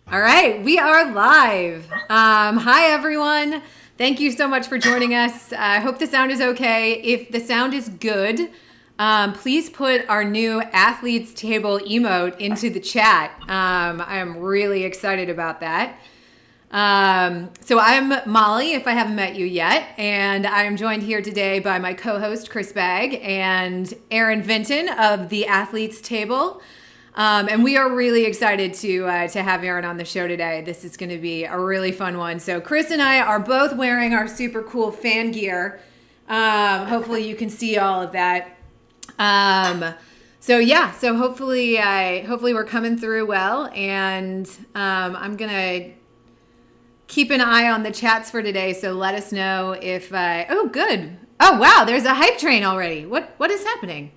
All right, we are live. Hi, everyone. Thank you so much for joining us. I hope the sound is okay. If the sound is good, please put our new athletes table emote into the chat. I am really excited about that. So I'm Molly, if I haven't met you yet, and I'm joined here today by my co-host Chris Bagg and Aaron Vinten of the Athletes Table. And we are really excited to have Aaron on the show today. This is going to be a really fun one. So Chris and I are both wearing our super cool fan gear. Hopefully you can see all of that. So hopefully we're coming through well, and I'm gonna keep an eye on the chats for today. So let us know if oh, good. Oh wow, there's a hype train already. What is happening?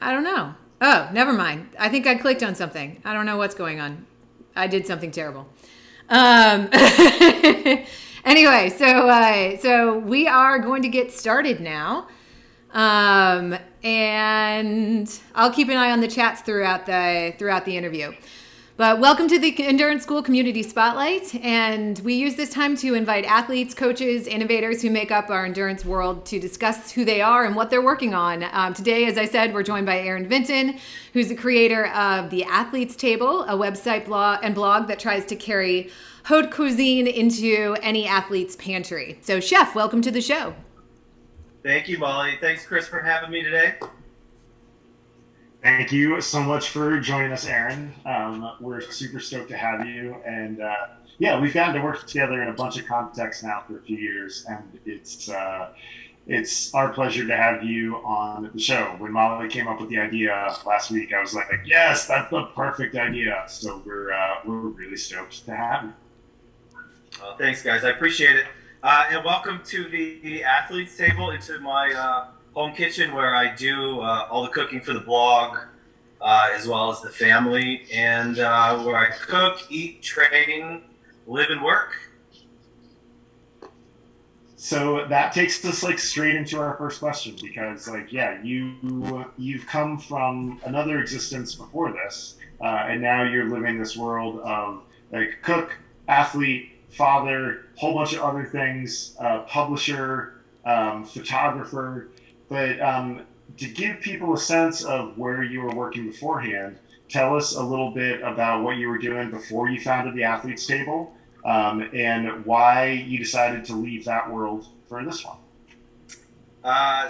I don't know. Oh, never mind. I think I clicked on something. I don't know what's going on. I did something terrible. Um, anyway, so we are going to get started now. And I'll keep an eye on the chats throughout the interview. But welcome to the Endurance School Community Spotlight, and we use this time to invite athletes, coaches, innovators who make up our endurance world to discuss who they are and what they're working on. Today, as I said, we're joined by Aaron Vinten, who's the creator of the Athletes Table, a website blog that tries to carry haute cuisine into any athlete's pantry. So, Chef, welcome to the show. Thank you, Molly. Thanks, Chris, for having me today. Thank you so much for joining us, Aaron. We're super stoked to have you. And yeah, we've gotten to work together in a bunch of contexts now for a few years. And it's our pleasure to have you on the show. When Molly came up with the idea last week, I was like, yes, that's the perfect idea. So we're really stoked to have you. Thanks, guys. I appreciate it. And welcome to the Athletes Table, into my home kitchen where I do all the cooking for the blog, as well as the family, and where I cook, eat, train, live, and work. So that takes us straight into our first question, because you've come from another existence before this, and now you're living this world of cook, athlete, father, whole bunch of other things, publisher, photographer. But to give people a sense of where you were working beforehand, tell us a little bit about what you were doing before you founded the Athletes Table, and why you decided to leave that world for this one.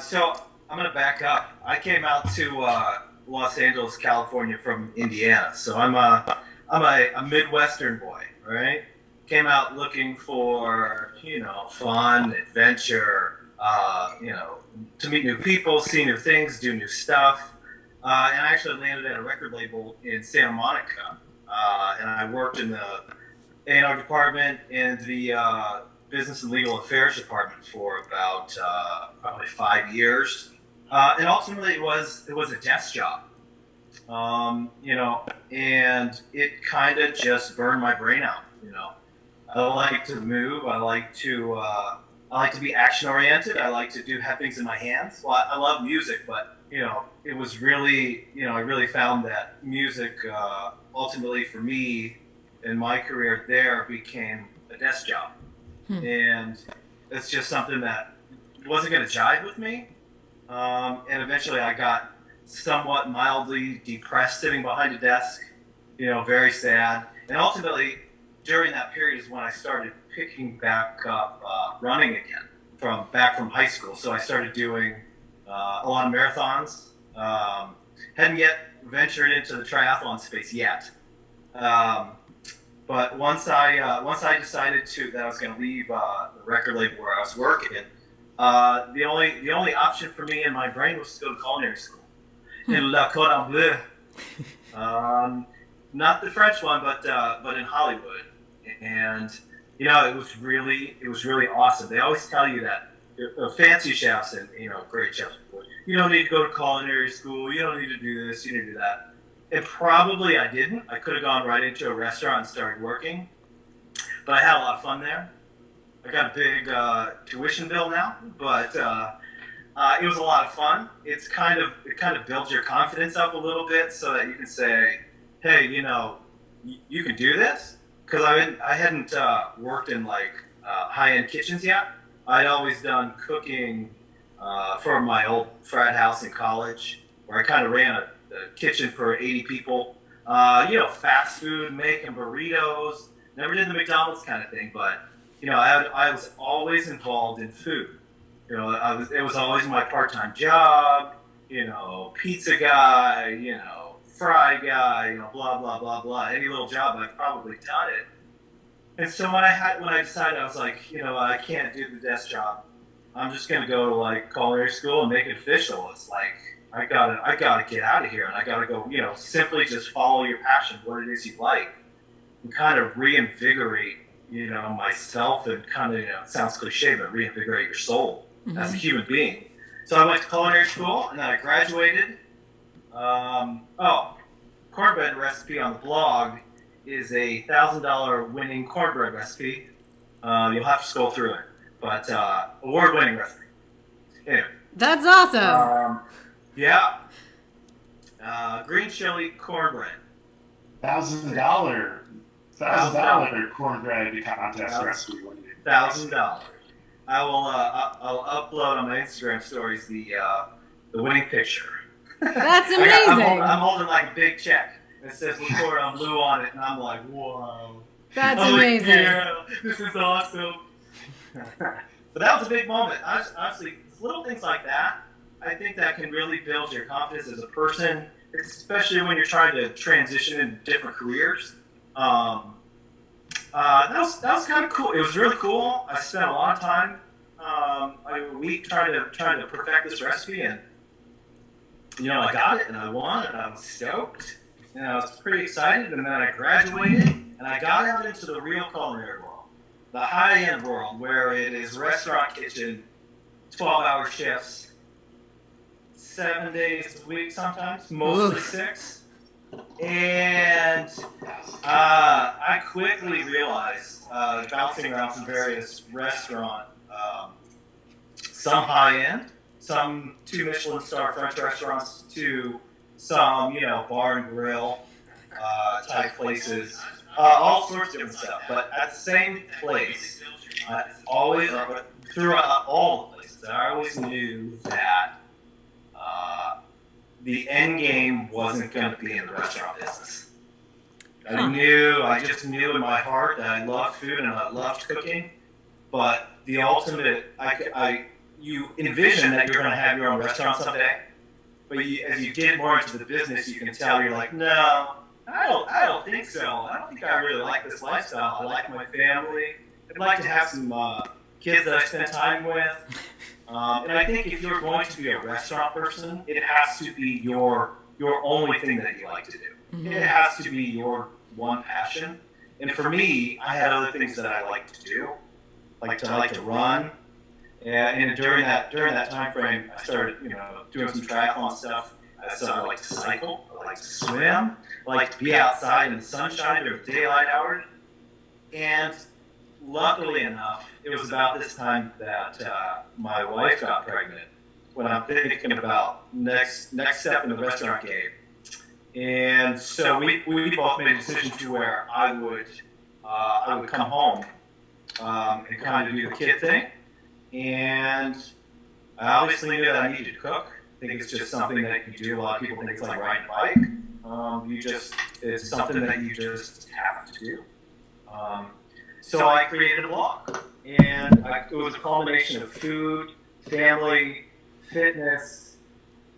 So I'm going to back up. I came out to Los Angeles, California from Indiana. So I'm a Midwestern boy, right? Came out looking for, fun, adventure, to meet new people, see new things, do new stuff. And I actually landed at a record label in Santa Monica. And I worked in the A&R department and the business and legal affairs department for about probably 5 years. And ultimately it was a desk job. And it kind of just burned my brain out. I like to move. I like to be action oriented. I like to have things in my hands. Well, I love music, but it was really, I really found that music ultimately for me in my career there became a desk job, and it's just something that wasn't going to jive with me. And eventually, I got somewhat mildly depressed sitting behind a desk, very sad, and ultimately, during that period is when I started picking back up running again from high school. So I started doing a lot of marathons. Hadn't yet ventured into the triathlon space yet. But once I decided that I was going to leave the record label where I was working, the only option for me in my brain was to go to culinary school in La Cordon Bleu. Not the French one, but in Hollywood. And it was really awesome. They always tell you that fancy chefs and great chefs, you don't need to go to culinary school. You don't need to do this. You need to do that. And probably I didn't. I could have gone right into a restaurant and started working, but I had a lot of fun there. I got a big tuition bill now, but it was a lot of fun. It kind of builds your confidence up a little bit so that you can say, hey, you can do this. because I hadn't worked in like high-end kitchens yet. I'd always done cooking for my old frat house in college, where I kind of ran a kitchen for 80 people. Fast food, making burritos. Never did the McDonald's kind of thing, but I was always involved in food. It was always my part-time job. Pizza guy. Fry guy. Blah blah blah blah. Any little job, I've probably done it. And so when I decided, I was like, I can't do the desk job. I'm just gonna go to like culinary school and make it official. It's like I gotta get out of here, and I gotta go. Simply just follow your passion, what it is you like, and kind of reinvigorate, myself, and kind of, it sounds cliche, but reinvigorate your soul as a human being. So I went to culinary school, and then I graduated. Cornbread recipe on the blog is a $1,000 winning cornbread recipe. You'll have to scroll through it, but award-winning recipe. Anyway. That's awesome. Yeah. Green chili cornbread. $1,000 cornbread contest recipe. $1,000. I'll upload on my Instagram stories the winning picture. That's amazing. I'm holding like a big check. It says "Record on blue" on it, and I'm like, whoa. That's amazing. Like, yeah, this is awesome. But that was a big moment. Honestly, little things like that, I think that can really build your confidence as a person, especially when you're trying to transition into different careers. That was kind of cool. It was really cool. I spent a lot of time, a week trying to perfect this recipe, and I got it, and I won, and I was stoked, and I was pretty excited. And then I graduated, and I got out into the real culinary world, the high-end world, where it is restaurant kitchen, 12-hour shifts, 7 days a week sometimes, mostly 6. And I quickly realized, bouncing around from various restaurants, some high-end, some 2 Michelin star French restaurants, to some, bar and grill type places, all sorts of different stuff. But at the same place, throughout all the places, I always knew that the end game wasn't going to be in the restaurant business. I just knew in my heart that I loved food and I loved cooking, but the ultimate, you envision that you're going to have your own restaurant someday, but as you get more into the business, you can tell, you're like, no, I don't think so. I don't think I really like this lifestyle. I like my family. I'd like to have some kids that I spend time with. And I think if you're going to be a restaurant person, it has to be your only thing that you like to do. Mm-hmm. It has to be your one passion. And for me, I had other things that I like to do. I like to run. And during that time frame, I started doing some triathlon stuff. So I like to cycle. I like to swim. I like to be outside in the sunshine during daylight hours. And luckily enough, it was about this time that my wife got pregnant, when I'm thinking about next step in the restaurant game. And so we both made a decision to where I would come home and kind of do the kid thing. And I obviously knew that I needed to cook. I think it's just something that you do. A lot of people think it's like riding a bike. It's something that you just have to do. So I created a blog, and it was a combination of food, family, fitness,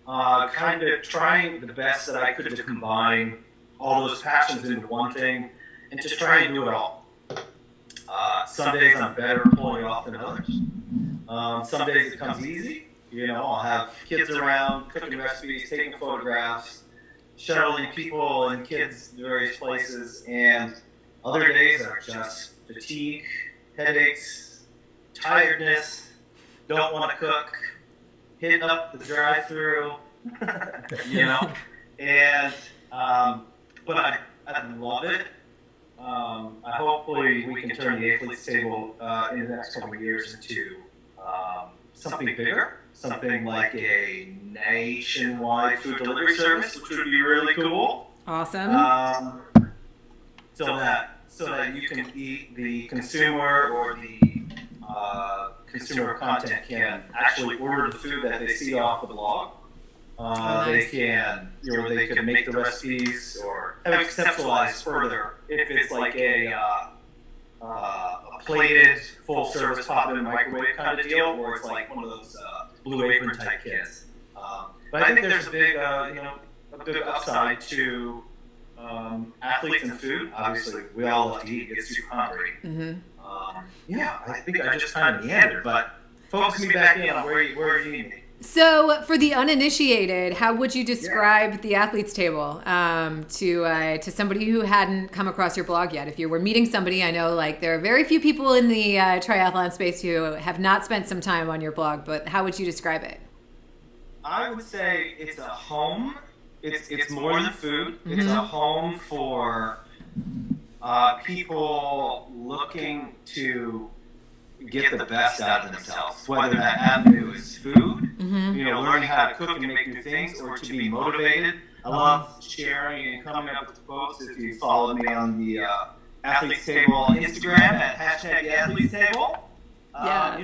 kind of trying the best that I could to combine all those passions into one thing, and to try and do it all. Some days I'm better at pulling it off than others. Some days it comes easy. I'll have kids around, cooking recipes, taking photographs, shuttling people and kids to various places, and other days are just fatigue, headaches, tiredness, don't want to cook, hitting up the drive-through, and but I love it. Hopefully we can turn the Athletes Table in the next couple of years into something bigger, something like a nationwide food delivery service, which would be really cool. Awesome. so that you can the consumer or the consumer content can actually order the food that they see off the blog. They can, they can make the recipes or have it conceptualized further if it's like a plated, full service pop in the microwave kind of deal, or it's like one of those Blue Apron type kits. But I think there's a big, a big upside to athletes and food. Obviously, we all love to eat, get super hungry. Mm-hmm. I think I just kind of meandered, but focus me back in on where you need me. So, for the uninitiated, how would you describe the athletes table to somebody who hadn't come across your blog yet? If you were meeting somebody, I know like there are very few people in the triathlon space who have not spent some time on your blog, but how would you describe it? I would say it's a home. It's more than food. Mm-hmm. It's a home for people looking to get the best out of themselves, whether that avenue is food, learning how to cook and make new things, or to be motivated. I love sharing and coming up with posts. If you follow me on the Athletes Table on Instagram at #AthletesTable. I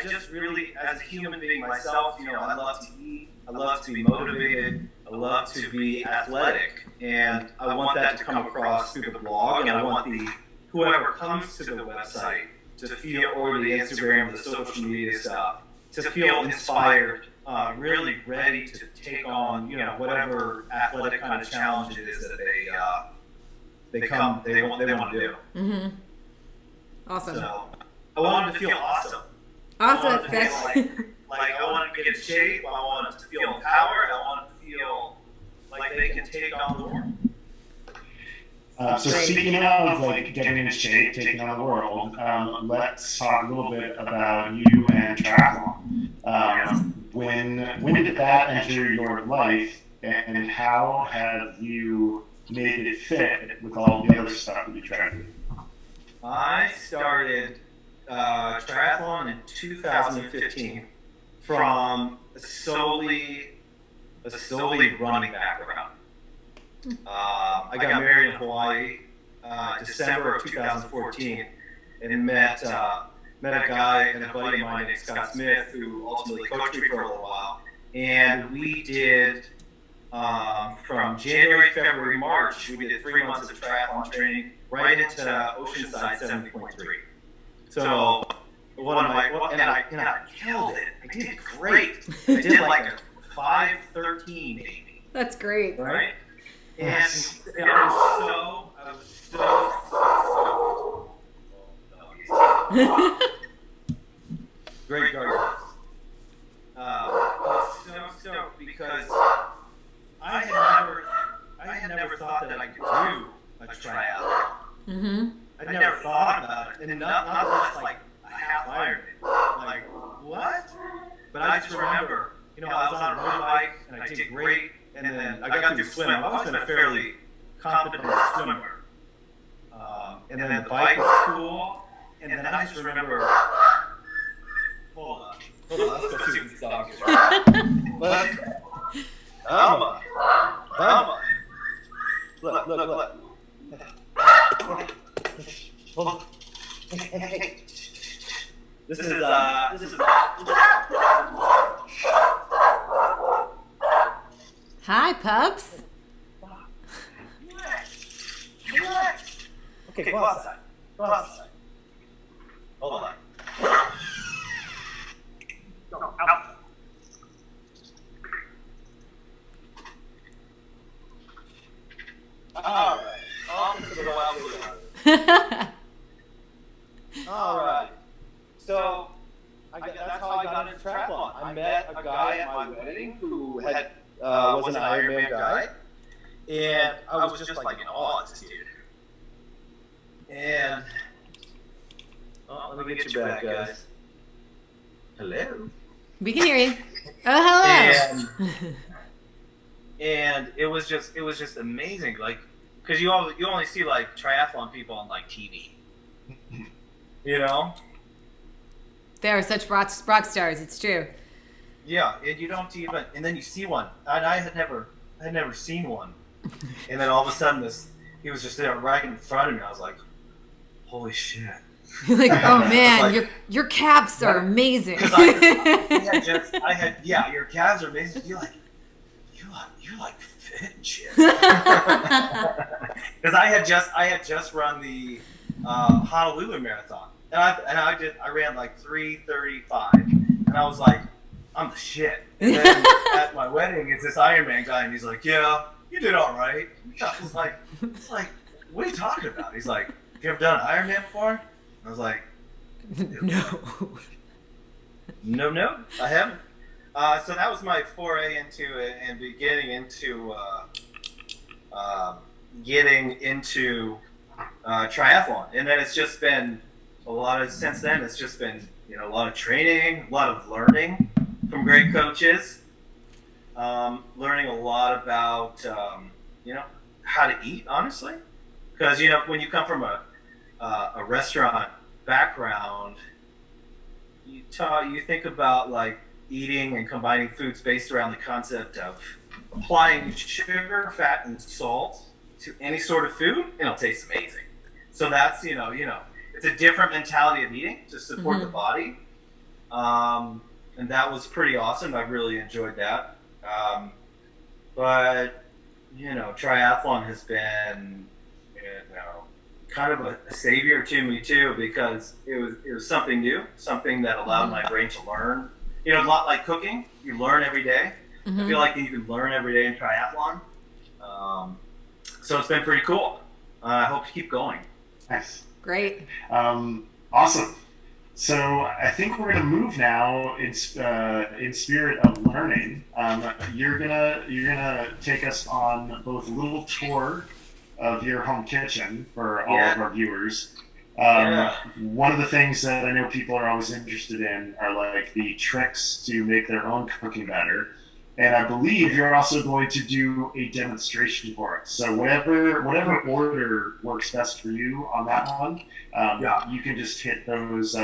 just really, as a human being myself, I love to eat, I love to be motivated, I love to be athletic, and I want that to come across through the blog, and I want whoever comes to the website to feel, or the Instagram, or the social media stuff, to feel inspired, really ready to take on, whatever athletic kind of challenge it is that they want to do. Mm-hmm. Awesome. So I want them to feel awesome. Awesome. I want them to feel like I want them to get in shape. I want them to feel empowered. I want them to feel like they can take on the world. So speaking of like getting in shape, taking on the world, let's talk a little bit about you and triathlon. When did that enter your life, and how have you made it fit with all the other stuff that you try to do? I started triathlon in 2015 from a solely running background. I got married in Hawaii December of 2014 and met a guy and a buddy of mine named Scott Smith, who ultimately coached me for a little while. And we did, from January, February, March, we did 3 months of triathlon training right into Oceanside 70.3. So I killed it. I did great. I did like a 5:13 maybe. That's great. Right? And I was so great guard. I was so stoked because I had never thought that I could do a triathlon. Mm-hmm. I never thought about it, and not just like a half Ironman. Like what? But I just remember, I was on a motorbike and I did great. And then I got through swimming. I've always been a fairly competent swimmer. And then the bike was cool. And then I just remember, hold on, let's go see what this dog is. Look. Hold on. Hey. This is Hi, pups. Okay, go outside. Hold on. Go out. All right. Off into the wild woods. All right. So that's how I got into triathlon. I met a guy at my wedding who was an Ironman guy, and I was just like in awe of this dude. And let me get you back, guys. Hello. We can hear you. Oh, hello. And it was just amazing, like, because you only see like triathlon people on like TV, They are such rock stars. It's true. Yeah, and you don't even, and then you see one, and I had never seen one, and then all of a sudden this he was just there right in front of me. I was like, holy shit. You're like, oh man, like, your calves are amazing. Because your calves are amazing. You're like fit and shit. Because I had just run the Honolulu marathon, and I ran like 3:35, and I was like, I'm the shit. And then at my wedding, it's this Ironman guy, and he's like, yeah, you did all right. I was like, what are you talking about? He's like, have you ever done an Ironman before? I was like, no, I haven't. So that was my foray into it and getting into triathlon. And then it's just been since then it's just been, a lot of training, a lot of learning from great coaches, learning a lot about, how to eat, honestly. Because, when you come from a restaurant background, you think about like eating and combining foods based around the concept of applying sugar, fat, and salt to any sort of food, and it'll taste amazing. So that's it's a different mentality of eating to support the body, and that was pretty awesome. I really enjoyed that. But triathlon has been kind of a savior to me too, because it was something new, something that allowed my brain to learn. A lot like cooking, you learn every day. I feel like you can learn every day in triathlon. So it's been pretty cool. I hope to keep going. Nice. Great. Awesome. So I think we're gonna move now in spirit of learning. You're gonna take us on both a little tour of your home kitchen for all of our viewers. One of the things that I know people are always interested in are like the tricks to make their own cooking better. And I believe you're also going to do a demonstration for us. So whatever order works best for you on that one, you can just hit those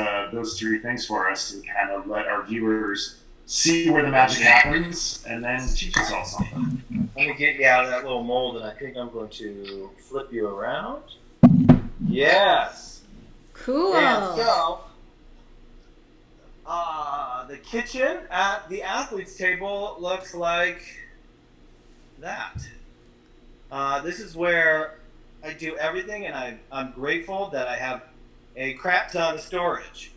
three things for us and kind of let our viewers see where the magic happens, and then teach us all something. Let me get you out of that little mold, and I think I'm going to flip you around. Yes. Cool. And so, the kitchen at the athlete's table looks like that. This is where I do everything, and I'm grateful that I have a crap ton of storage.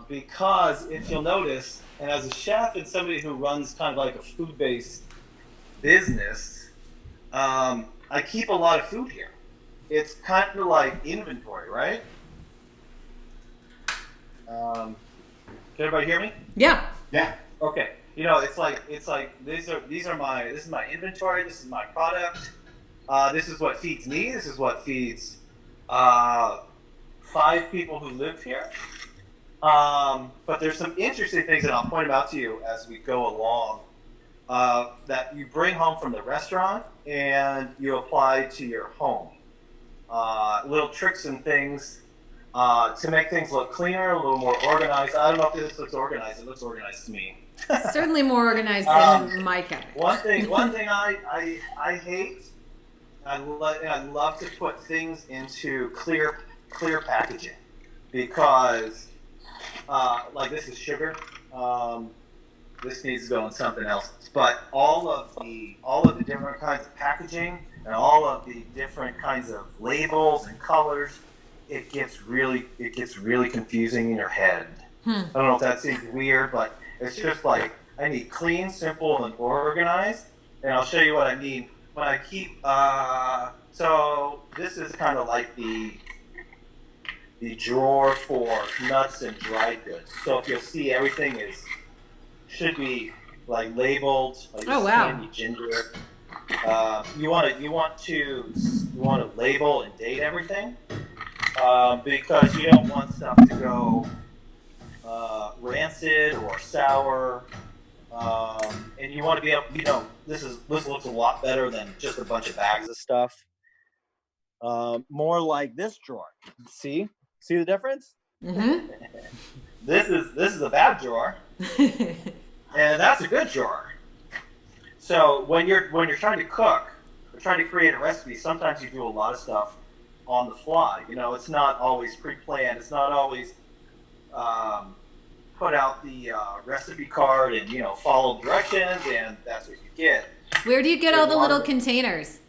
Because if you'll notice, and as a chef and somebody who runs kind of like a food-based business, I keep a lot of food here. It's kind of like inventory, right? Can everybody hear me? Yeah. Yeah. Okay. It's like this is my inventory. This is my product. This is what feeds me. This is what feeds 5 people who live here. But there's some interesting things, and I'll point them out to you as we go along, that you bring home from the restaurant and you apply to your home. Little tricks and things to make things look cleaner, a little more organized. I don't know if this looks organized. It looks organized to me. Certainly more organized than my cabinet. One thing I hate, I love to put things into clear packaging, because like this is sugar. This needs to go in something else. But all of the different kinds of packaging and all of the different kinds of labels and colors, it gets really confusing in your head. I don't know if that seems weird, but it's just like I need clean, simple, and organized. And I'll show you what I mean. But I keep so this is kind of like the drawer for nuts and dried goods. So if you'll see, everything should be like labeled, like candy ginger. You want to label and date everything, because you don't want stuff to go rancid or sour, and you want to be able, this looks a lot better than just a bunch of bags of stuff. More like this drawer. See the difference? Mm-hmm. This is a bad drawer, and that's a good drawer. So when you're trying to cook or trying to create a recipe, sometimes you do a lot of stuff on the fly. You know, it's not always pre-planned. It's not always put out the recipe card and, you know, follow directions and that's what you get. Where do you get all the little containers?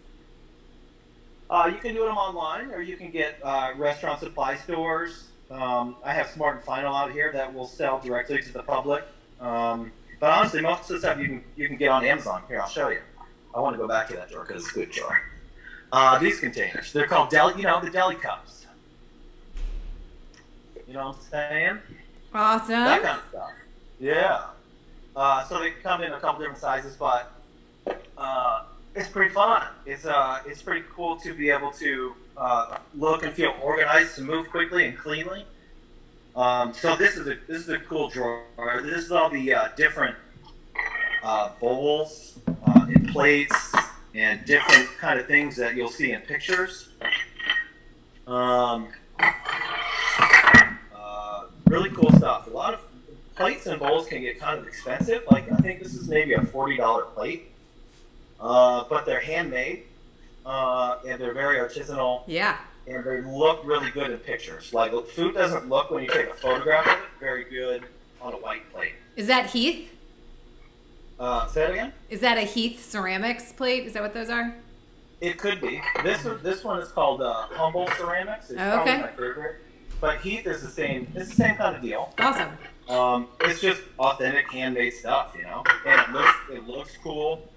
You can do them online, or you can get restaurant supply stores. I have Smart and Final out here that will sell directly to the public. But honestly, most of the stuff you can get on Amazon. Here, I'll show you. I want to go back to that drawer because it's a good drawer. These containers, they're called the deli cups. You know what I'm saying? Awesome. That kind of stuff. Yeah. So they come in a couple different sizes, but it's pretty fun. It's pretty cool to be able to look and feel organized, to move quickly and cleanly. So this is a cool drawer. This is all the different bowls and plates and different kind of things that you'll see in pictures. Really cool stuff. A lot of plates and bowls can get kind of expensive. Like, I think this is maybe a $40 plate. But they're handmade, and they're very artisanal. Yeah. And they look really good in pictures. Like, food doesn't look, when you take a photograph of it, very good on a white plate. Is that Heath? Say it again? Is that a Heath ceramics plate? Is that what those are? It could be. This one is called Humble Ceramics. It's probably my favorite. But Heath is the same. It's the same kind of deal. Awesome. It's just authentic handmade stuff, you know, and it looks cool.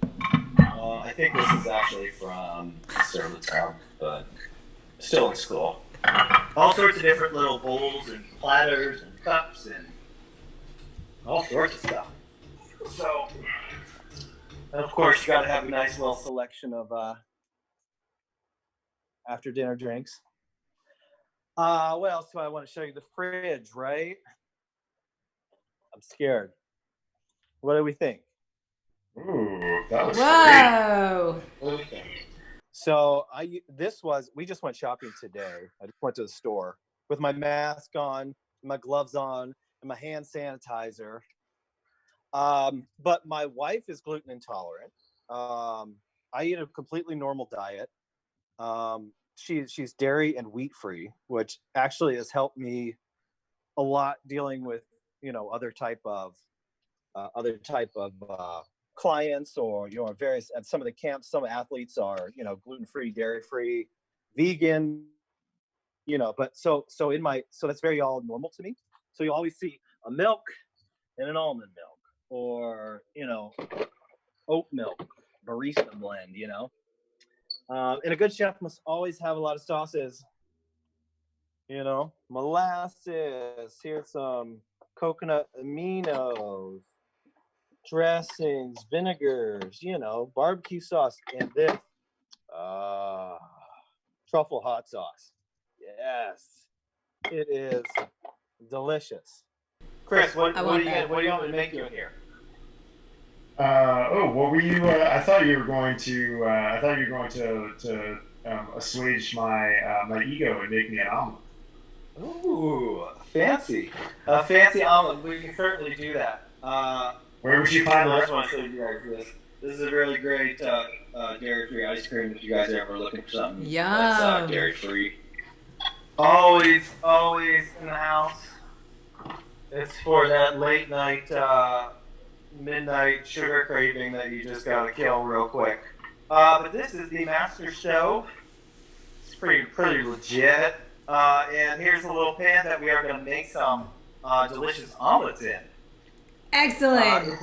I think this is actually from Servatown, but still looks cool. All sorts of different little bowls and platters and cups and all sorts of stuff. So, and of course, you got to have a nice little selection of after dinner drinks. What else do I want to show you? The fridge, right? I'm scared. What do we think? Ooh, that was Whoa. What do we think? So we just went shopping today. I just went to the store with my mask on, my gloves on, and my hand sanitizer. But my wife is gluten intolerant. I eat a completely normal diet. She's dairy and wheat free, which actually has helped me a lot dealing with, you know, other type of clients, or, you know, various, at some of the camps, some athletes are, you know, gluten free, dairy free, vegan, you know, but so that's very all normal to me. So you always see a milk and an almond milk, or, you know, oat milk, barista blend, you know. And a good chef must always have a lot of sauces, you know, molasses, here's some coconut aminos, dressings, vinegars, you know, barbecue sauce, and this truffle hot sauce. Yes, it is delicious. Chris, what do you want me to make you in here? What were you? I thought you were going to. Assuage my ego and make me an omelet. Ooh, fancy! A fancy omelet. We can certainly do that. Where would you find I this? just want to show you guys this. This is a really great dairy-free ice cream. If you guys are ever looking for something that's dairy-free, always in the house. It's for that late night, midnight sugar craving that you just gotta kill real quick. But this is the Master Stove. It's pretty legit. And here's a little pan that we are gonna make some delicious omelets in. Excellent.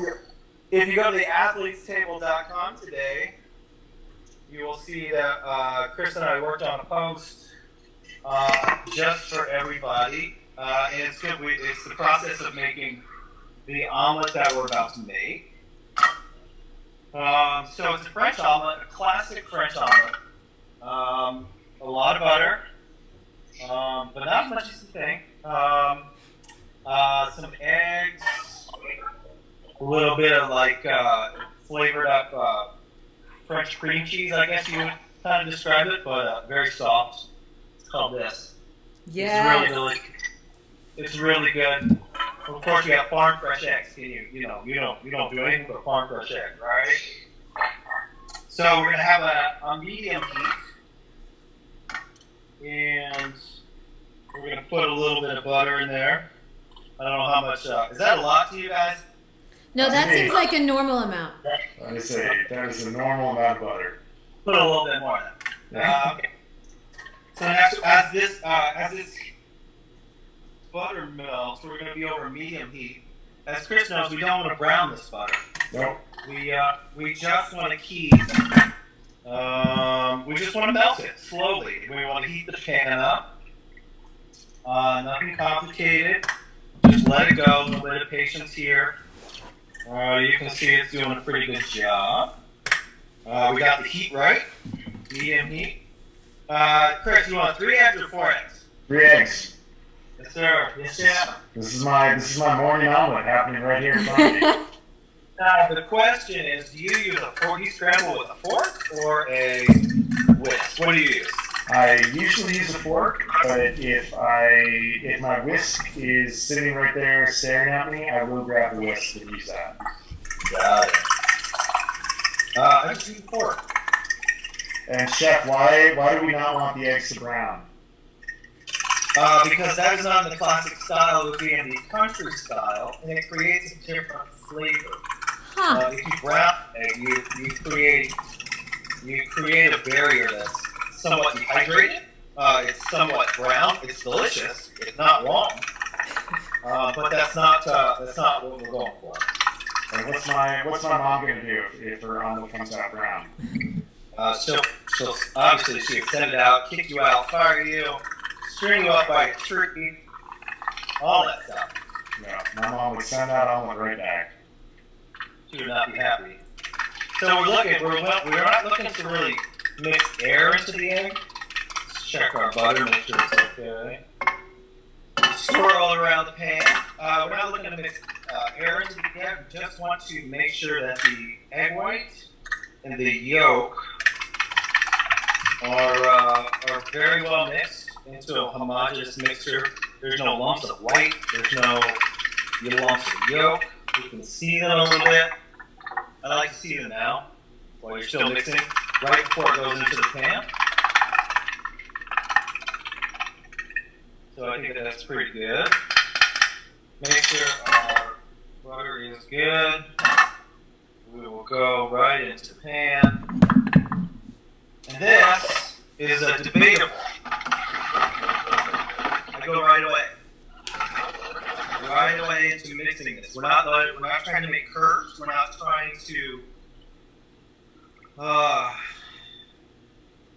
If you go to the athletestable.com today, you will see that Chris and I worked on a post just for everybody. And it's good. It's the process of making the omelet that we're about to make. So it's a French omelet, a classic French omelet. A lot of butter, but not as much as you think. Some eggs, a little bit of like flavored up French cream cheese, I guess you would kind of describe it, but very soft. It's called this. Yeah. It's really delicious. It's really good. Of course, you have farm fresh eggs. You don't do anything but farm fresh eggs, right? So we're going to have a medium heat. And we're going to put a little bit of butter in there. I don't know how much. Is that a lot to you guys? No, that seems like a normal amount. Let me say, that is a normal amount of butter. Put a little bit more in that. Okay. So next, as this butter melts, we're going to be over medium heat. As Chris knows, we don't want to brown this butter. Nope. We just want to keep. We just want to melt it slowly. We want to heat the pan up. Nothing complicated. Just let it go. A little bit of patience here. You can see it's doing a pretty good job. We got the heat right. Medium heat. Chris, you want 3 eggs or 4 eggs? 3 eggs. Yes, sir. Yes, chef. This is my morning omelet happening right here in front of me. Now, the question is, do you use a forky scramble with a fork or a whisk? What do you use? I usually use a fork, but if my whisk is sitting right there staring at me, I will grab the whisk and use that. Got it. I just use a fork. And Chef, why do we not want the eggs to brown? Because that is not the classic style. It would be in the country style, and it creates a different flavor. Huh. If you brown egg, you create a barrier that's somewhat dehydrated. It's somewhat brown. It's delicious. It's not wrong. But that's not what we're going for. And what's my mom gonna do if her omelet comes out brown? She'll obviously she'll send it out, kick you out, fire you, string you up by a tree, all that stuff. Yeah, my mom would send that omelet right back. She would not be happy. So we're not looking to really mix air into the egg. Let's check our butter, make sure it's okay. Swirl around the pan. We're not looking to mix air into the egg. We just want to make sure that the egg white and the yolk are very well mixed into a homogeneous mixture. There's no lumps of white. There's no lumps of yolk. You can see them a little bit. I like to see them now while you're still mixing, right before it goes into the pan. So I think that's pretty good. Make sure our butter is good. We will go right into the pan. And this is a debatable. I go right away. Right away into mixing this. We're not trying to make curves. We're not trying to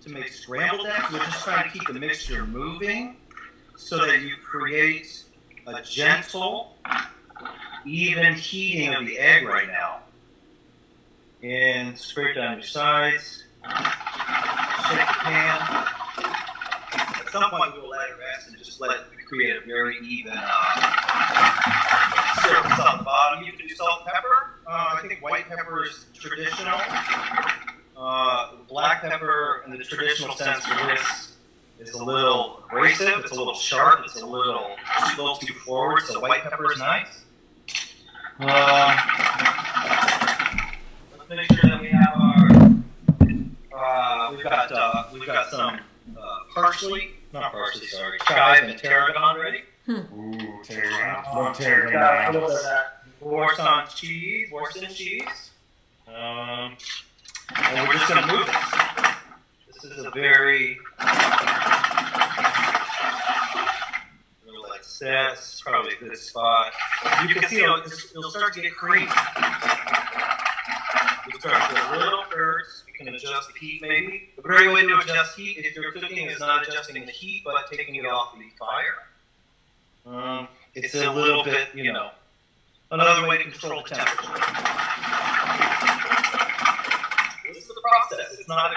make scrambled eggs. We're just trying to keep the mixture moving so that you create a gentle, even heating of the egg right now. And scrape down your sides. Shake the pan. At some point, we will let it rest and just let it create a very even surface on the bottom. You can do salt and pepper. I think white pepper is traditional. Black pepper, in the traditional sense for this, is a little abrasive. It's a little sharp. It's a little too forward. So white pepper is nice. Let's make sure that we have our. We've got some chive and tarragon ready. Ooh, tarragon. Love tarragon. A little bit of that Warsaw cheese. And we're just going to move this. This is a very, like this is probably a good spot. You can see it'll start to get creamy. You start to get a little curds. You can adjust the heat maybe. The great way to adjust heat if you're cooking is not adjusting the heat, but taking it off the fire. It's a little bit, another way to control the temperature. This is the process. It's not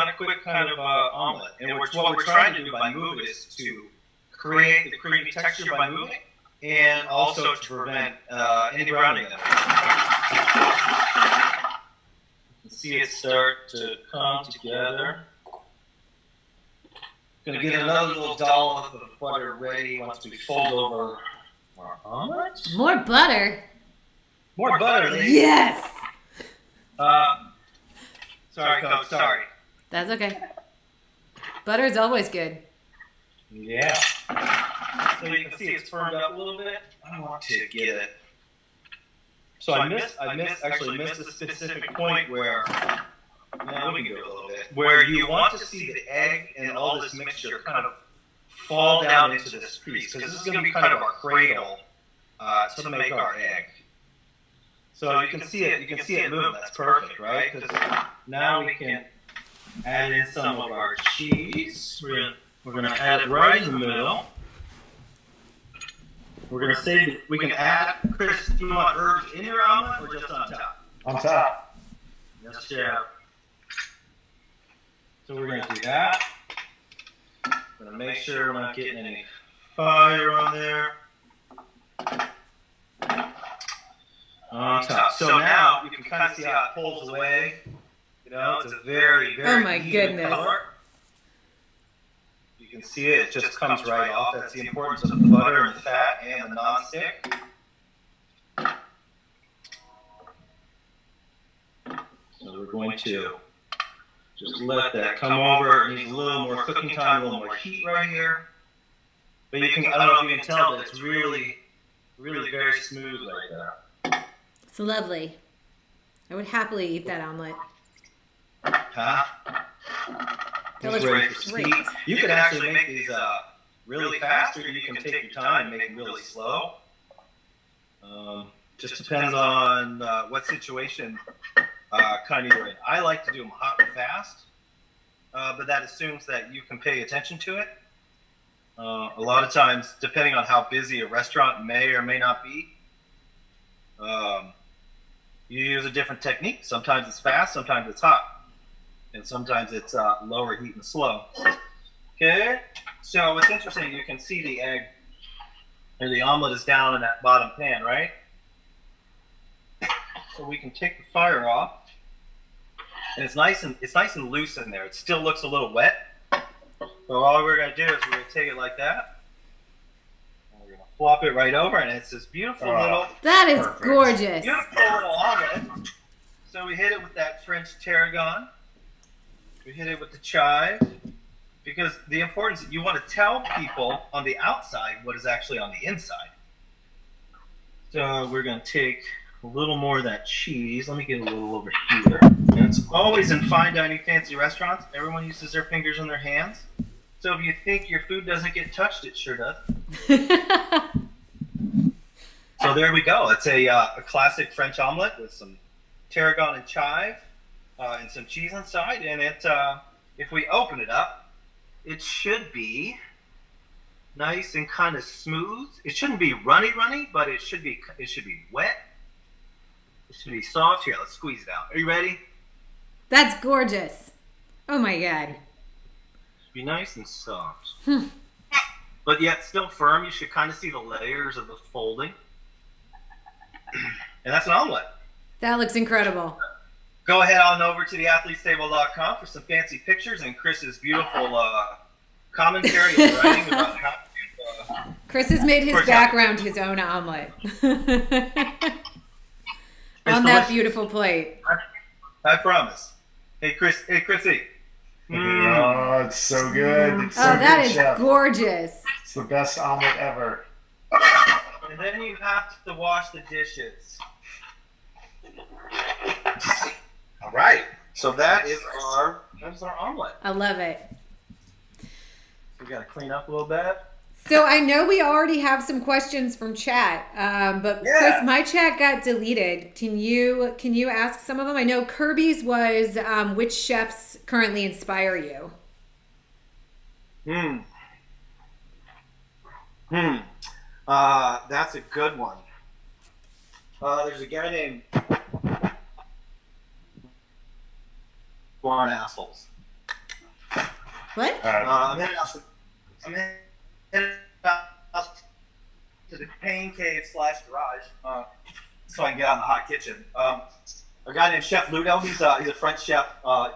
a quick kind of omelet. And what we're trying to do by moving is to create the creamy texture by moving, and also to prevent any browning of it. You can see it start to come together. Gonna get another little dollop of butter ready once we fold over our omelet. More butter. More butter, ladies. Yes. Sorry, Coach. Sorry. That's okay. Butter is always good. Yeah. So you can see it's firmed up a little bit. I want to get it. So I actually missed the specific point where, now we can do it a little bit, where you want to see the egg and all this mixture kind of fall down into this crease, because this is going to be kind of our cradle to make our egg. So you can see it move. That's perfect, right? Because now we can add in some of our cheese. We're gonna add it right in the middle. We're gonna save. We can add. Chris, do you want herbs in your omelet or just on top? On top. Yes, Chef. So we're gonna do that. We're gonna make sure we're not getting any fire on there. On top. So now you can kind of see how it pulls away. You know, it's a very, very Oh my even goodness. color. You can see it just comes right off. That's the importance of the butter and the fat and the non-stick. So we're going to just let that come over. It needs a little more cooking time, a little more heat right here. But you can, I don't know if you can tell, but it's really, really very smooth right there. It's lovely. I would happily eat that omelet. Huh? That looks Ready for great. speed. You can actually make these really fast, or you can take your time and make them really slow. Just depends on what situation kind you're in. I like to do them hot and fast, but that assumes that you can pay attention to it. A lot of times, depending on how busy a restaurant may or may not be, you use a different technique. Sometimes it's fast, sometimes it's hot. And sometimes it's lower heat and slow. Okay, so what's interesting, you can see the egg, or the omelet is down in that bottom pan, right? So we can take the fire off, and it's nice and loose in there. It still looks a little wet. So all we're gonna do is we're gonna take it like that. And we're gonna flop it right over, and it's this beautiful little. That is gorgeous. Beautiful little omelet. So we hit it with that French tarragon. We hit it with the chive, because the importance, you want to tell people on the outside what is actually on the inside. So we're going to take a little more of that cheese. Let me get a little over here. And it's always in fine dining fancy restaurants, everyone uses their fingers in their hands. So if you think your food doesn't get touched, it sure does. So there we go. It's a classic French omelet with some tarragon and chive. And some cheese inside, and it, if we open it up, it should be nice and kind of smooth. It shouldn't be runny, but it should be wet. It should be soft. Here, let's squeeze it out. Are you ready? That's gorgeous. Oh my God. It should be nice and soft. But yet still firm. You should kind of see the layers of the folding. And that's an omelet. That looks incredible. Go ahead on over to theathletestable.com for some fancy pictures and Chris's beautiful commentary and writing about how to. Chris has made his background his own omelet. On that beautiful plate. I promise. Hey, Chrissy. Oh, it's so good. It's so that good, is Chef. gorgeous. It's the best omelet ever. And then you have to wash the dishes. All right. So that is our omelet. I love it. We got to clean up a little bit. So I know we already have some questions from chat, but Yeah. Chris, my chat got deleted. Can you ask some of them? I know Kirby's was which chefs currently inspire you? That's a good one. There's a guy named Barn Assholes. What? I'm heading out to the pain cave / garage, so I can get out in the hot kitchen. A guy named Chef Ludo. He's a French chef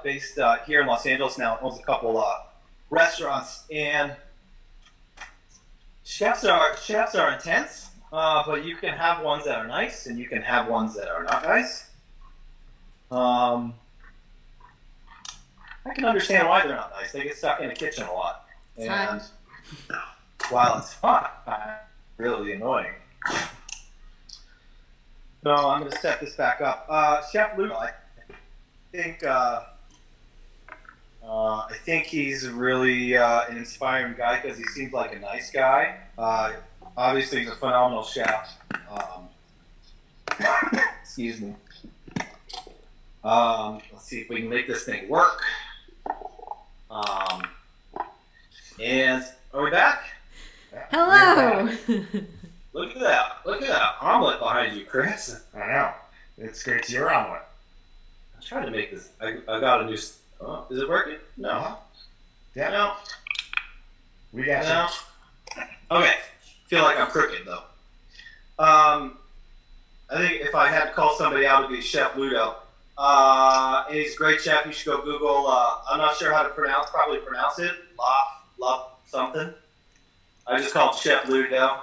based here in Los Angeles now. Owns a couple restaurants, and chefs are intense. But you can have ones that are nice, and you can have ones that are not nice. Um, I can understand why they're not nice. They get stuck in the kitchen a lot, and while it's fun, really annoying. So I'm going to set this back up. Chef Luke, think I think he's really an inspiring guy because he seems like a nice guy. Obviously, he's a phenomenal chef. Excuse me. Let's see if we can make this thing work. And are we back? Hello. Look at that! Look at that omelet behind you, Chris. I know. It's great to your omelet. I'm trying to make this. I got a new. Oh, is it working? No. Uh-huh. Yeah. No. We got No. Okay. Feel like I'm crooked though. I think if I had to call somebody out, it would be Chef Ludo. And he's a great chef. You should go Google. I'm not sure how to probably pronounce it. Love something. I just called Chef Ludo.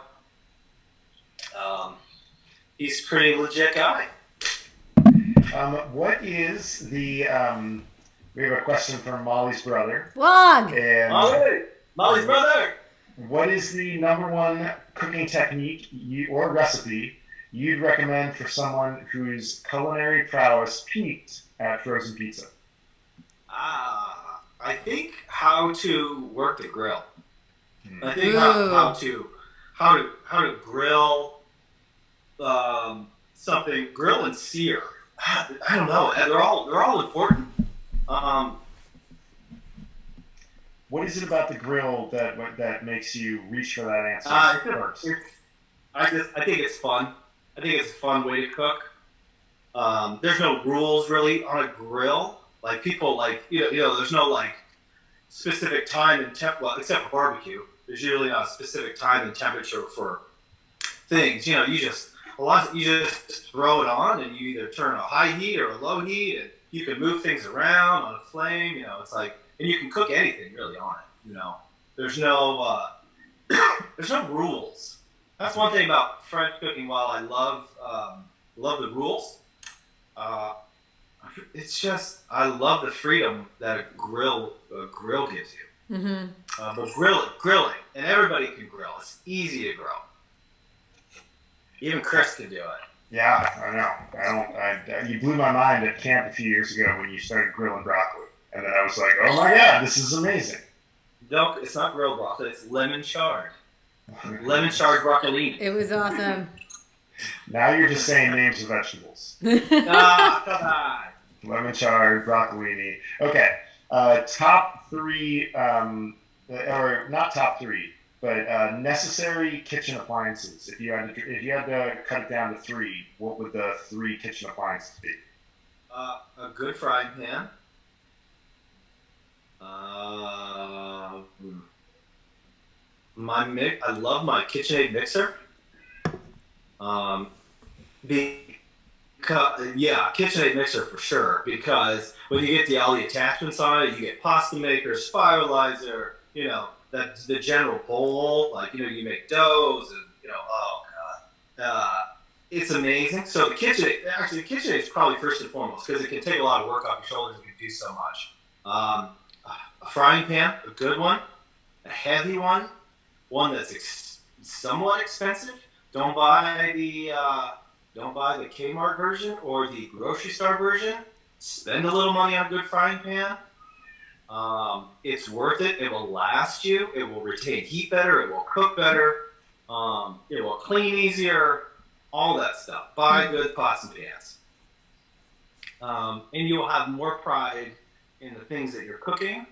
He's a pretty legit guy. What is the? We have a question from Molly's brother. Vlog. And Molly's brother. what is the #1 cooking technique or recipe you'd recommend for someone whose culinary prowess peaked at frozen pizza? I think how to work the grill. I think how to grill something, grill and sear. I don't know. They're all important. What is it about the grill that makes you reach for that answer first? I think it's fun. I think it's a fun way to cook. There's no rules really on a grill. Like people there's no like specific time and well, except for barbecue. There's usually not a specific time and temperature for things. You just throw it on and you either turn a high heat or a low heat, and you can move things around on a flame. It's like, and you can cook anything really on it. There's no rules. That's one thing about French cooking. While I love the rules, it's just I love the freedom that a grill gives you. Mm-hmm. But grilling, and everybody can grill. It's easy to grill. Even Chris can do it. Yeah, I know. You blew my mind at camp a few years ago when you started grilling broccoli, and then I was like, oh my god, this is amazing. No, it's not grilled broccoli. It's lemon chard. Lemon chard broccolini. It was awesome. Now you're just saying names of vegetables. Come on. Lemon chard, broccolini. Okay. Top 3, or not top 3, but necessary kitchen appliances. If you had to cut it down to 3, what would the 3 kitchen appliances be? A good frying pan. I love my KitchenAid mixer. KitchenAid mixer for sure, because when you get all the attachments on it, you get pasta maker, spiralizer, the general bowl, like you make doughs, and oh god, it's amazing. So the KitchenAid is probably first and foremost because it can take a lot of work off your shoulders and can do so much. A frying pan, a good one, a heavy one that's somewhat expensive. Don't buy the Kmart version or the grocery store version. Spend a little money on a good frying pan. It's worth it. It will last you. It will retain heat better. It will cook better. It will clean easier. All that stuff. Buy good pots and pans. And you will have more pride in the things that you're cooking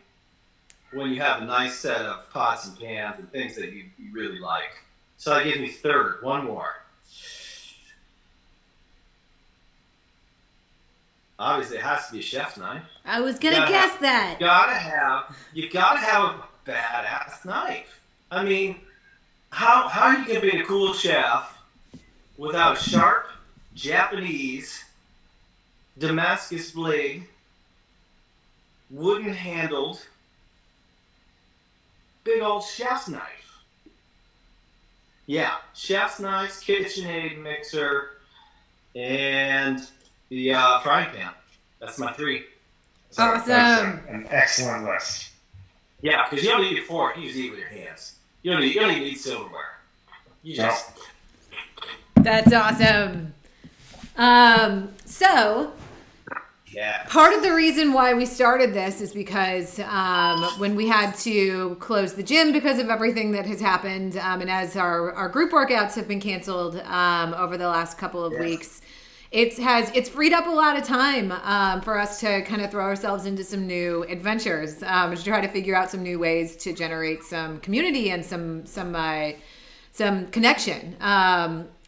when you have a nice set of pots and pans and things that you really like. So that gives me third. One more. Obviously, it has to be a chef's knife. I was gonna guess that. You gotta have a badass knife. I mean, how are you gonna be a cool chef without a sharp Japanese Damascus blade, wooden handled, big old chef's knife? Yeah, chef's knife, KitchenAid mixer, and the frying pan. That's my 3. So Awesome. that's an excellent list. Yeah, because you don't need a fork. You just eat with your hands. You don't even need silverware. You just... That's awesome. So Yeah. part of the reason why we started this is because when we had to close the gym because of everything that has happened, and as our group workouts have been canceled over the last couple of weeks, it's freed up a lot of time for us to kind of throw ourselves into some new adventures, to try to figure out some new ways to generate some community and some connection.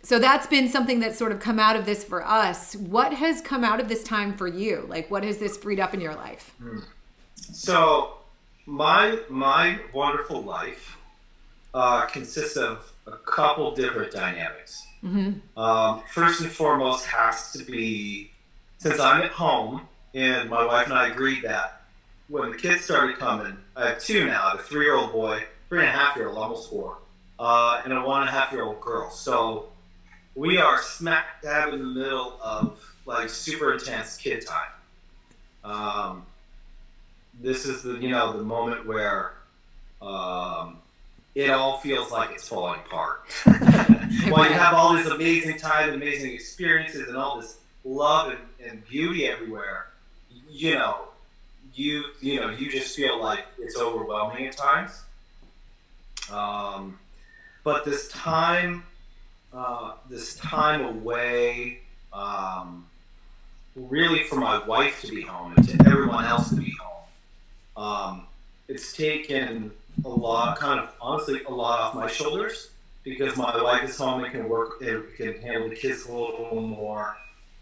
So that's been something that's sort of come out of this for us. What has come out of this time for you? Like, what has this freed up in your life? So my wonderful life consists of a couple different dynamics. First and foremost has to be, since I'm at home, and my wife and I agreed that when the kids started coming, I have 2 now. I have a 3-year-old boy, 3.5-year-old, almost 4, and a 1.5-year-old girl. So we are smack dab in the middle of like super intense kid time. This is the the moment where it all feels like it's falling apart. While you have all this amazing time, amazing experiences, and all this love and beauty everywhere, you just feel like it's overwhelming at times. But this time away, really for my wife to be home and to everyone else to be home, it's taken a lot off my shoulders, because my wife is home and can handle the kids a little more.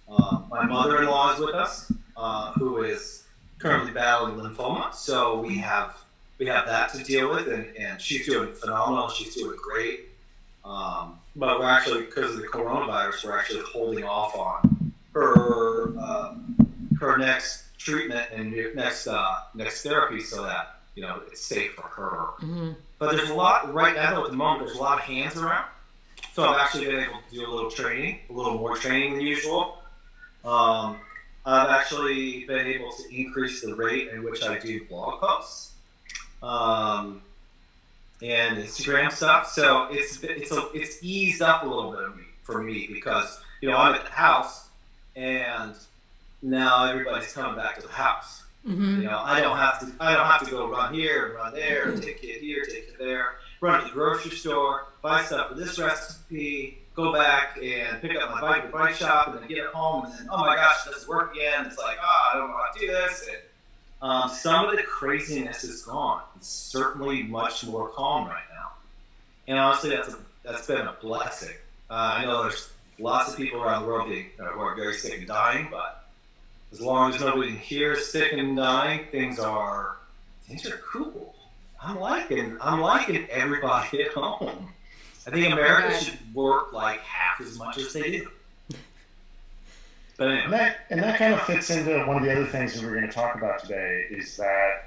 My mother-in-law is with us, who is currently battling lymphoma, so we have that to deal with, and she's doing phenomenal. She's doing great. But we're actually, because of the coronavirus, we're actually holding off on her next treatment and next therapy, so that it's safe for her. But there's a lot right now at the moment. There's a lot of hands around, so I've actually been able to do a little more training than usual. I've actually been able to increase the rate in which I do blog posts and Instagram stuff. So it's eased up a little bit for me because I'm at the house, and now everybody's coming back to the house. I don't have to go run here, run there, take it here, take it there, run to the grocery store, buy stuff for this recipe, go back and pick up my bike at the bike shop, and then get it home, and then, oh my gosh, it doesn't work again. It's like, I don't know how to do this. And some of the craziness is gone. It's certainly much more calm right now. And honestly, that's been a blessing. I know there's lots of people around the world who are very sick and dying, but as long as nobody here is sick and dying, things are cool. I'm liking everybody at home. I think America should work like half as much as they do. But anyway. And that kind of fits into one of the other things that we're going to talk about today, is that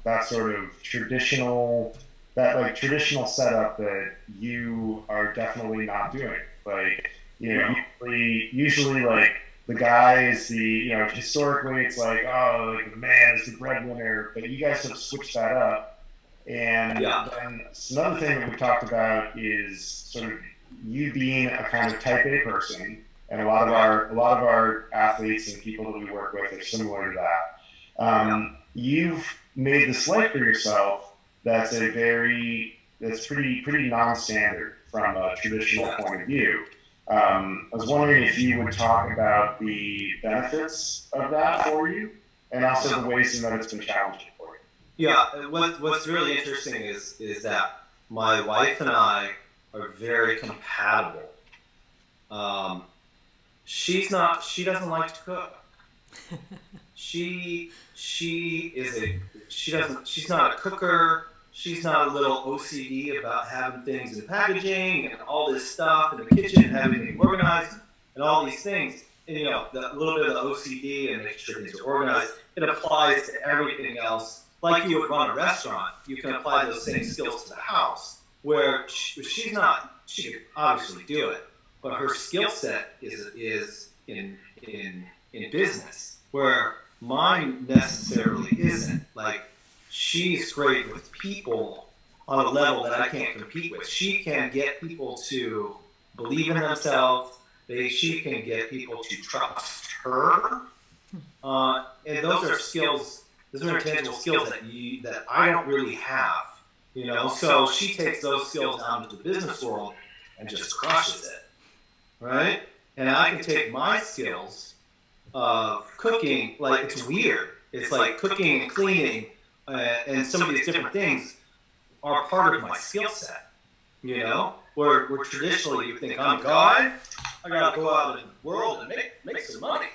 that sort of traditional setup that you are definitely not doing. Like, usually like the guy is historically it's like, the man is the breadwinner, but you guys have switched that up. And then another thing that we talked about is sort of you being a kind of type A person, and a lot of our athletes and people that we work with are similar to that. You've made this life for yourself that's pretty non-standard from a traditional point of view. I was wondering if you would talk about the benefits of that for you, and also the ways in that it's been challenging for you. Yeah, what's really interesting is that my wife and I are very compatible. She doesn't like to cook. She's not a cooker. She's not a little OCD about having things in packaging and all this stuff in the kitchen, having everything organized and all these things. And the little bit of the OCD and making sure things are organized, it applies to everything else. Like you would run a restaurant, you can apply those same skills to the house. Where she could obviously do it, but her skill set is in business. where mine necessarily isn't. Like, she's great with people on a level that I can't compete with. She can get people to believe in themselves. She can get people to trust her. And those are skills. Those are intangible skills that I don't really have. You know, so she takes those skills out into the business world and just crushes it, right? And I can take my skills of cooking, like, it's weird. It's like cooking and cleaning and some of these different things are part of my skill set, you know? Where traditionally you think, I'm a guy, I gotta go out in the world and make some money.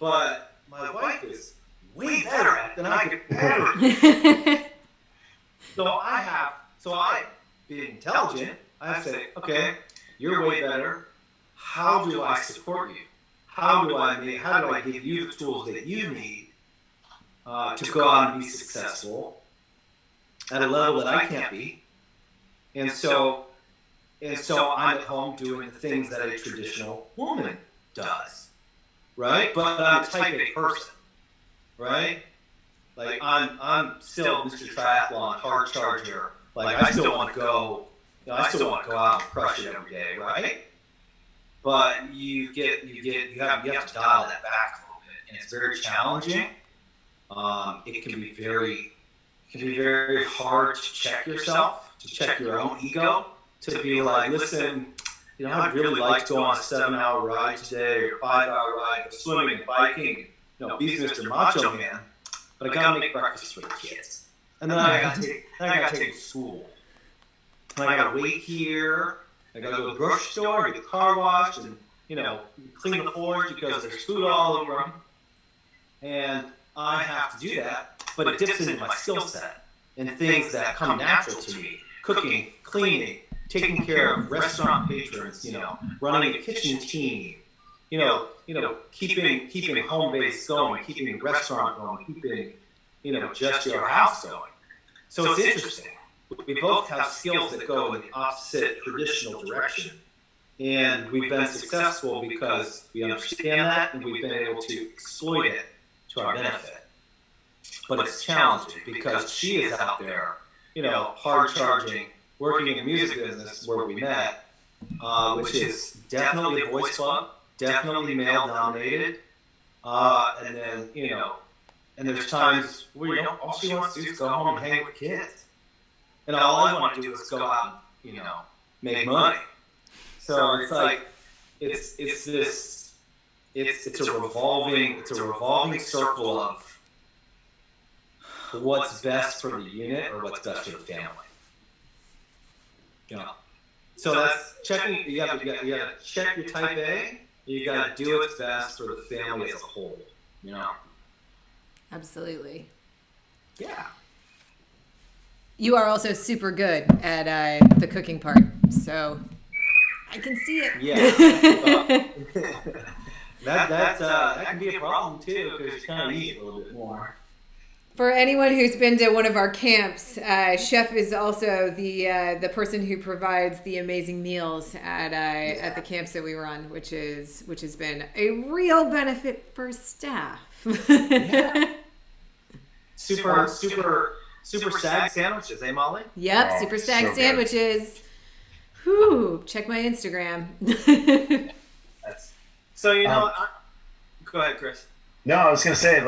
But my wife is way better at it than I could ever do. So I, being intelligent, I say, okay, you're way better. How do I support you? How do I give you the tools that you need to go out and be successful at a level that I can't be? And so I'm at home doing the things that a traditional woman does, right? But I'm a type A person, right? Like, I'm still Mr. Triathlon, hard charger. Like, I still want to go out and crush it every day, right? But you have to dial that back a little bit, and it's very challenging. It can be very hard to check yourself, to check your own ego, to be like, listen, you know, I'd really like to go on a 7-hour ride today or 5-hour ride, go swimming, biking, you know, be Mr. Macho Man, but I gotta make breakfast for the kids. And then I gotta take them to school. And I gotta wait here. I gotta go to the grocery store, get the car washed, and, you know, clean the floors because there's food all over them. And I have to do that, but it dips into my skill set and things that come natural to me. Cooking, cleaning, taking care of restaurant patrons, you know, running a kitchen team, you know, keeping home base going, keeping the restaurant going, keeping, you know, just your house going. So it's interesting. We both have skills that go in the opposite traditional direction. And we've been successful because we understand that and we've been able to exploit it to our benefit. But it's challenging because she is out there, you know, hard charging, working in the music business where we met, which is definitely a voice club, definitely male dominated. And then, you know, and there's times where, you know, all she wants to do is go home and hang with kids. And all I want to do is go out and, you know, make money. So it's like, it's a revolving circle of what's best for the unit or what's best for the family. You know, so that's checking. You got to check your type A. You got to do what's best for the family as a whole. You know. Absolutely. Yeah. You are also super good at the cooking part, so I can see it. Yeah. That can be a problem too because you kind of eat a little bit more. For anyone who's been to one of our camps, Chef is also the person who provides the amazing meals at the camps that we run, which has been a real benefit for staff. Yeah. Super sag sandwiches, eh, Molly? Yep, super sag so sandwiches. Whew, check my Instagram. So you know, go ahead, Chris. No, I was gonna say,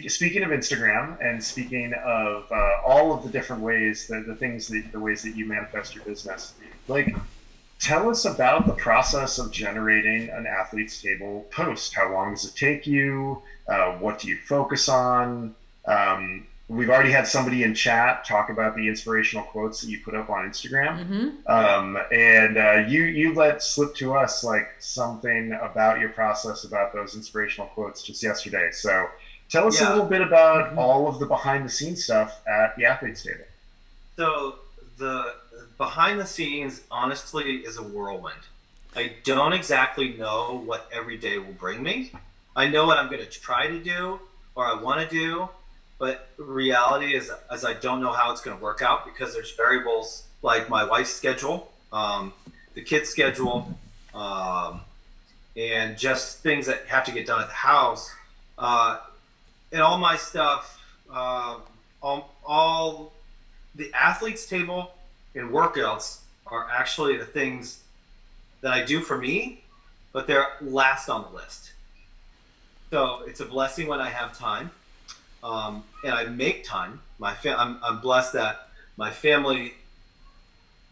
speaking of Instagram and speaking of all of the different ways, the ways that you manifest your business, like, tell us about the process of generating an Athlete's Table post. How long does it take you? What do you focus on? We've already had somebody in chat talk about the inspirational quotes that you put up on Instagram. Mm-hmm. And you let slip to us like something about your process about those inspirational quotes just yesterday. So tell us a little bit about all of the behind the scenes stuff at the Athlete's Table. So the behind the scenes, honestly, is a whirlwind. I don't exactly know what every day will bring me. I know what I'm going to try to do or I want to do. But reality is I don't know how it's going to work out because there's variables like my wife's schedule, the kids' schedule, and just things that have to get done at the house. And all my stuff, all the athlete's table and workouts are actually the things that I do for me, but they're last on the list. So it's a blessing when I have time, and I make time. I'm blessed that my family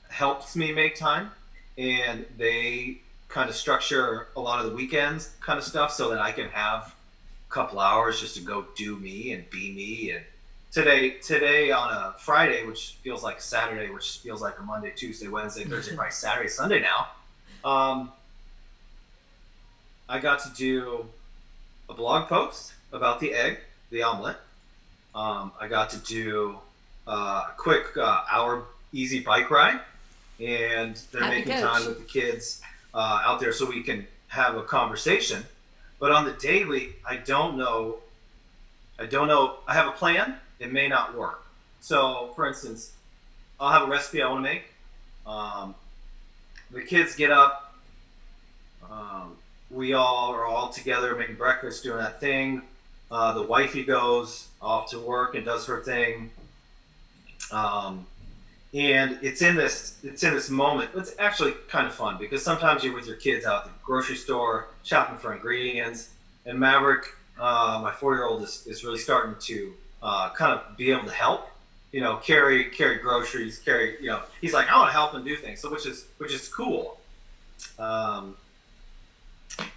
helps me make time, and they kind of structure a lot of the weekends kind of stuff so that I can have a couple hours just to go do me and be me. And today on a Friday, which feels like Saturday, which feels like a Monday, Tuesday, Wednesday, Thursday, Friday, Saturday, Sunday now. I got to do a blog post about the egg, the omelet. I got to do a quick hour easy bike ride, and they're Happy making coach. time with the kids out there so we can have a conversation. But on the daily, I don't know. I have a plan. It may not work. So, for instance, I'll have a recipe I want to make. The kids get up. We all are all together making breakfast, doing that thing. The wifey goes off to work and does her thing. And it's in this moment. It's actually kind of fun because sometimes you're with your kids out at the grocery store shopping for ingredients. And Maverick, my 4-year-old, is really starting to kind of be able to help. Carry groceries, he's like, I want to help and do things. So which is cool.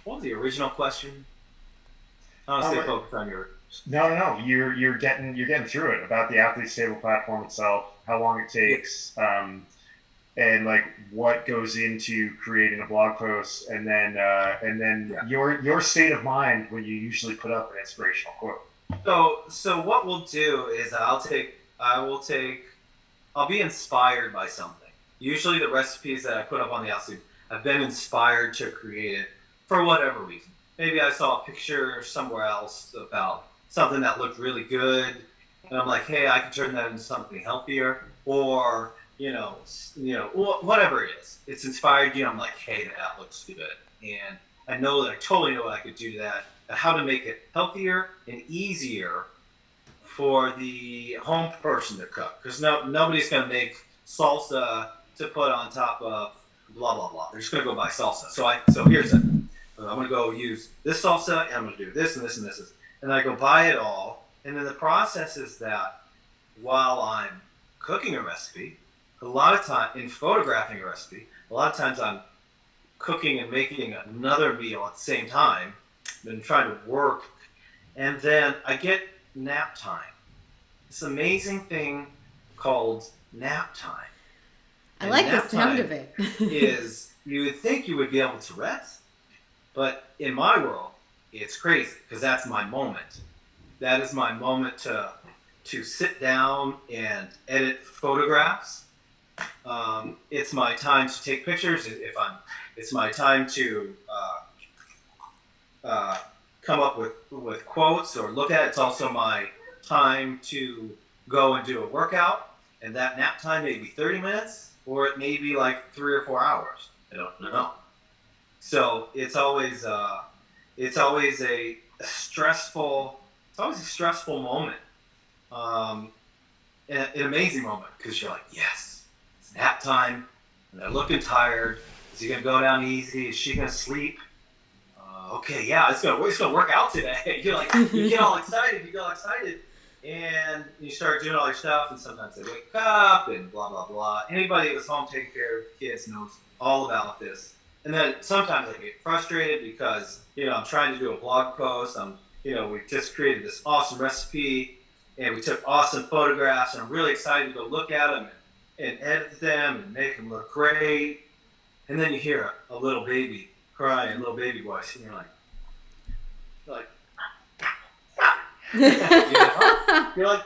What was the original question? I want to stay focused on your. No. You're getting through it about the Athlete Stable platform itself, how long it takes, and like what goes into creating a blog post, and then your state of mind when you usually put up an inspirational quote. So what we'll do is I'll be inspired by something. Usually the recipes that I put up on the outside, I've been inspired to create it for whatever reason. Maybe I saw a picture somewhere else about something that looked really good, and I'm like, hey, I can turn that into something healthier, or whatever it is. It's inspired you. I'm like, hey, that looks good, and I totally know what I could do to that, and how to make it healthier and easier for the home person to cook. Because nobody's going to make salsa to put on top of blah blah blah. They're just going to go buy salsa. So here's it. I'm going to go use this salsa, and I'm going to do this and this and this. And I go buy it all. And then the process is that while I'm cooking a recipe, a lot of time in photographing a recipe, a lot of times I'm cooking and making another meal at the same time, and trying to work. And then I get nap time. This amazing thing called nap time. I like the sound of it. Is you would think you would be able to rest, but in my world, it's crazy because that's my moment. That is my moment to sit down and edit photographs. It's my time to take pictures. It's my time to come up with quotes or look at it. It's also my time to go and do a workout, and that nap time may be 30 minutes or it may be like 3 or 4 hours. I don't know. So it's always a stressful moment, an amazing moment because you're like, yes, it's nap time, and they're looking tired. Is he gonna go down easy? Is she gonna sleep? Okay, yeah, it's gonna work out today. You get all excited, and you start doing all your stuff, and sometimes they wake up and blah blah blah. Anybody that's home taking care of kids knows all about this. And then sometimes I get frustrated because I'm trying to do a blog post. We just created this awesome recipe, and we took awesome photographs, and I'm really excited to go look at them and edit them and make them look great. And then you hear a little baby crying, a little baby voice, and you're like, you're like,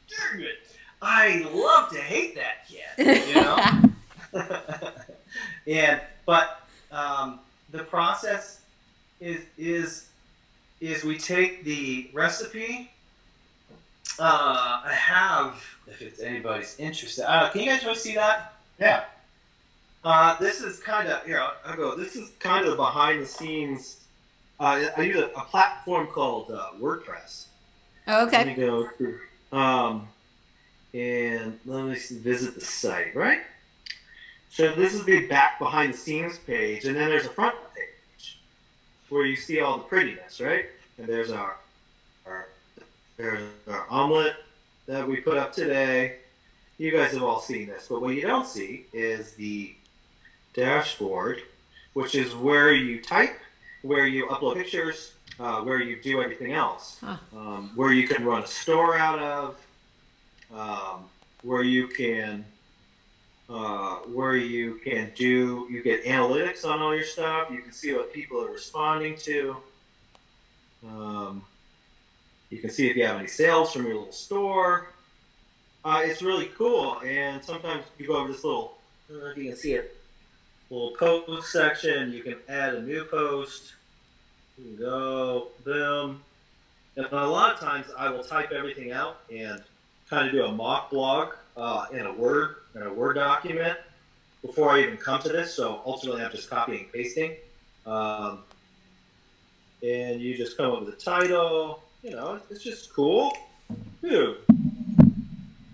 darn it. I love to hate that kid, But the process is we take the recipe. I have, if it's anybody's interested. Can you guys really see that? Yeah. This is kind of here. I'll go. This is kind of behind the scenes. I use a platform called WordPress. Oh, Let me okay. go through. And let me visit the site. Right. So this is the back behind the scenes page, and then there's a front page where you see all the prettiness, right? And our there's our omelet that we put up today. You guys have all seen this, but what you don't see is the dashboard, which is where you type, where you upload pictures, where you do everything else, Huh. where you can run a store out of, where you can you get analytics on all your stuff. You can see what people are responding to. You can see if you have any sales from your little store. It's really cool, and sometimes you go over this little, you can see it, little post section. You can add a new post. You can go, boom. And a lot of times I will type everything out and kind of do a mock blog in a Word document before I even come to this. So ultimately, I'm just copying and pasting. And you just come up with a title. It's just cool. Dude.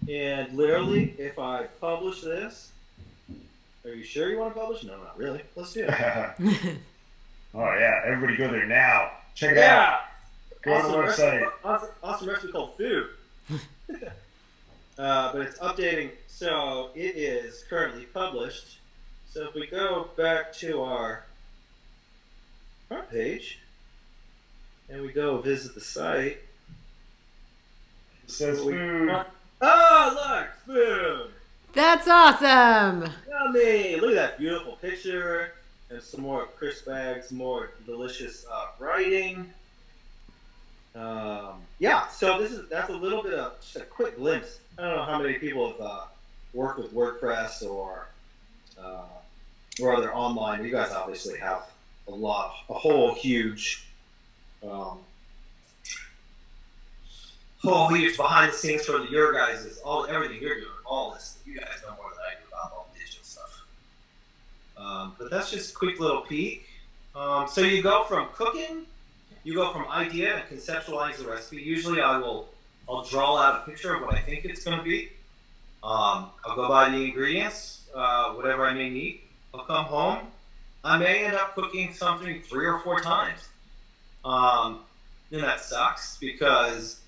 And literally, if I publish this, are you sure you want to publish? No, not really. Let's do it. Oh yeah, everybody go there now. Check it out. Yeah. Go to the website. Awesome recipe called food. But it's updating, so it is currently published. So if we go back to our front page and we go visit the site, It says food. oh look, food! That's awesome. Yummy! Look at that beautiful picture. And some more crisp bags, more delicious writing. Yeah, so that's a little bit of just a quick glimpse. I don't know how many people have worked with WordPress or other online. You guys obviously have a whole huge behind the scenes for your guys is everything you're doing, all this. You guys know more than I do about all the digital stuff. But that's just a quick little peek. So you go from cooking, you go from idea and conceptualize the recipe. Usually I'll draw out a picture of what I think it's going to be. I'll go buy the ingredients, whatever I may need. I'll come home. I may end up cooking something 3 or 4 times. Then that sucks because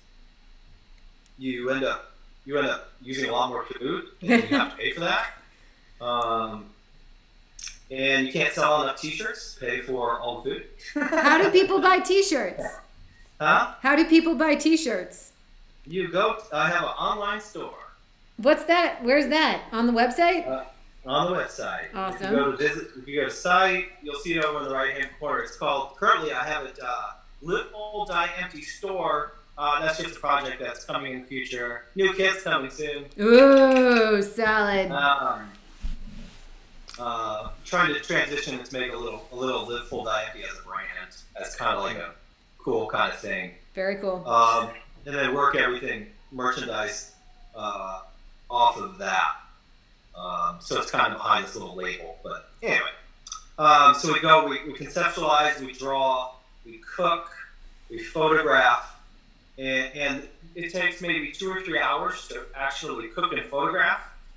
you end up using a lot more food and you have to pay for that. And you can't sell enough t-shirts to pay for all the food. How do people buy t-shirts? Huh? How do people buy t-shirts? I have an online store. What's that? Where's that? On the website? On the website. Awesome. If you go to site, you'll see it over in the right-hand corner. It's called, currently I have it, Live Full, Die Empty Store. That's just a project that's coming in the future. New kits coming soon. Ooh, salad. Trying to transition to make a little Live Full, Die Empty as a brand. That's kind of like a cool kind of thing. Very cool. And then work everything merchandise off of that. So it's kind of behind this little label. But anyway, so we conceptualize, we draw, we cook, we photograph, and it takes maybe 2 or 3 hours to actually cook and photograph.